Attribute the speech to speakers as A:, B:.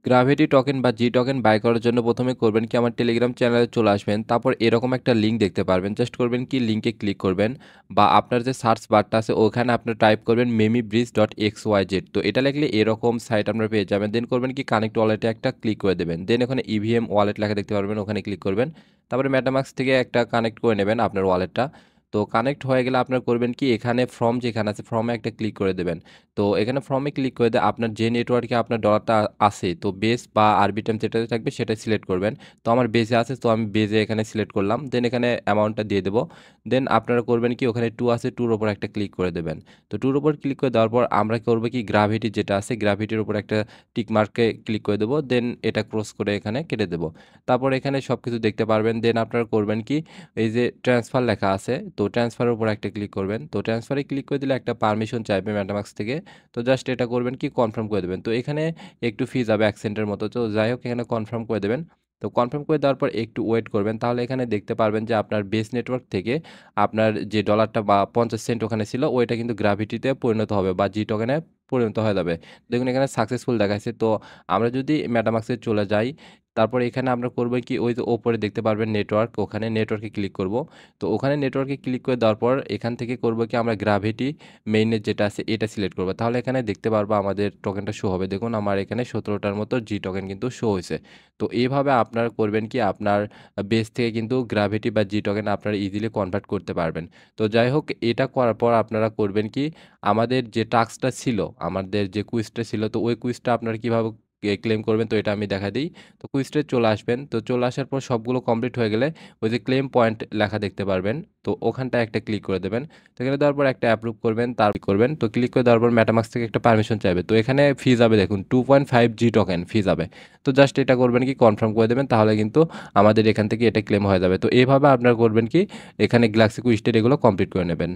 A: Gravity token বা জি token by করার জন্য প্রথমে করবেন কি আমার টেলিগ্রাম চ্যানেলে চলে আসবেন। তারপর এরকম একটা লিঙ্ক দেখতে পারবেন। জাস্ট করবেন কি লিঙ্কে ক্লিক করবেন বা আপনার যে সার্চ বারটা আছে ওখানে আপনার টাইপ করবেন memibridge.xyz। তো এটা লিখলে এরকম সাইট আপনারা পেয়ে যাবেন। দেন করবেন কি কানেক্ট ওয়ালেটে একটা ক্লিক করে দেবেন। দেন ওখানে ইভিএম ওয়ালেট লেখা দেখতে পারবেন, ওখানে ক্লিক করবেন। তারপরে মেটামাস্ক থেকে একটা কানেক্ট করে নেবেন আপনার ওয়ালেটটা। তো কানেক্ট হয়ে গেলে আপনার করবেন কি এখানে ফ্রম যেখানে আছে ফ্রমে একটা ক্লিক করে দেবেন। তো এখানে ফর্মে ক্লিক করে দিয়ে আপনার যে নেটওয়ার্কে আপনার ডলারটা আছে তো বেস বা আরবিটার্ম যেটাতে থাকবে সেটাই সিলেক্ট করবেন। তো আমার বেজে আছে তো আমি বেজে এখানে সিলেক্ট করলাম। দেন এখানে অ্যামাউন্টটা দিয়ে দেবো। দেন আপনারা করবেন কি ওখানে টু আছে টুর ওপর একটা ক্লিক করে দেবেন। তো টুর ওপর ক্লিক করে দেওয়ার পর আমরা করবো কি গ্রাভিটি যেটা আছে গ্রাভিটির উপর একটা টিক মার্কে ক্লিক করে দেবো। দেন এটা ক্রস করে এখানে কেটে দেবো। তারপর এখানে সব কিছু দেখতে পারবেন। দেন আপনারা করবেন কি এই যে ট্রান্সফার লেখা আছে তো ট্রান্সফারের উপর একটা ক্লিক করবেন। তো ট্রান্সফারে ক্লিক করে দিলে একটা পারমিশন চাইবে মেটামাস্ক থেকে। তো জাস্ট এটা করবেন কি কনফার্ম করে দেবেন। তো এখানে একটু ফি যাবে ১ সেন্টের মতো। তো যাই হোক এখানে কনফার্ম করে দেবেন। তো কনফার্ম করে দেওয়ার পর একটু ওয়েট করবেন। তাহলে এখানে দেখতে পারবেন যে আপনার বেস নেটওয়ার্ক থেকে আপনার যে ডলারটা বা ৫০ সেন্ট ওখানে ছিল ওইটা কিন্তু গ্র্যাভিটিতে পরিণত হবে বা জি টোকেনে পরিণত হয়ে যাবে। দেখুন এখানে সাকসেসফুল দেখাচ্ছে। তো আমরা যদি মেটামাস্কে চলে যাই, তারপর এখানে আমরা করব কি ওই যে ওপরে দেখতে পারবেন নেটওয়ার্ক, ওখানে নেটওয়ার্কে ক্লিক করব। তো ওখানে নেটওয়ার্কে ক্লিক করে দেওয়ার পর এখান থেকে করব কি আমরা গ্র্যাভিটি মেইনের যেটা আছে এটা সিলেক্ট করব। তাহলে এখানে দেখতে পারবো আমাদের টোকেনটা শো হবে। দেখুন আমার এখানে ১৭টার মতো জি টোকেন কিন্তু শো হইছে। তো এইভাবে আপনারা করবেন কি আপনার বেস থেকে কিন্তু গ্র্যাভিটি বা জি টোকেন আপনারা ইজিলি কনভার্ট করতে পারবেন। তো যাই হোক এটা করার পর আপনারা করবেন কি আমাদের যে টাস্কটা ছিল, আমাদের যে কুইজটা ছিল তো ওই কুইজটা আপনারা কিভাবে ক্লেম করবেন তো এটা আমি দেখাই দেই। তো কুইজটায় চলে আসবেন। তো চলে আসার পর সবগুলো কমপ্লিট হয়ে গেলে ওই যে ক্লেম পয়েন্ট লেখা দেখতে পারবেন। তো ওখানটায় একটা ক্লিক করে দেবেন। তো এখানে দেওয়ার পর একটা অ্যাপ্রুভ করবেন, করবেন। তো ক্লিক করে দেওয়ার পর মেটামাস্ক থেকে একটা পারমিশন চাইবে। তো এখানে ফি যাবে দেখুন 2.5 জি টোকেন ফি যাবে। তো জাস্ট এটা করবেন কি কনফার্ম করে দেবেন তাহলে কিন্তু আমাদের এখান থেকে এটা ক্লেম হয়ে যাবে। তো এভাবে আপনারা করবেন কি এখানে গ্যালাক্সি কুইজটা এগুলো কমপ্লিট করে নেবেন।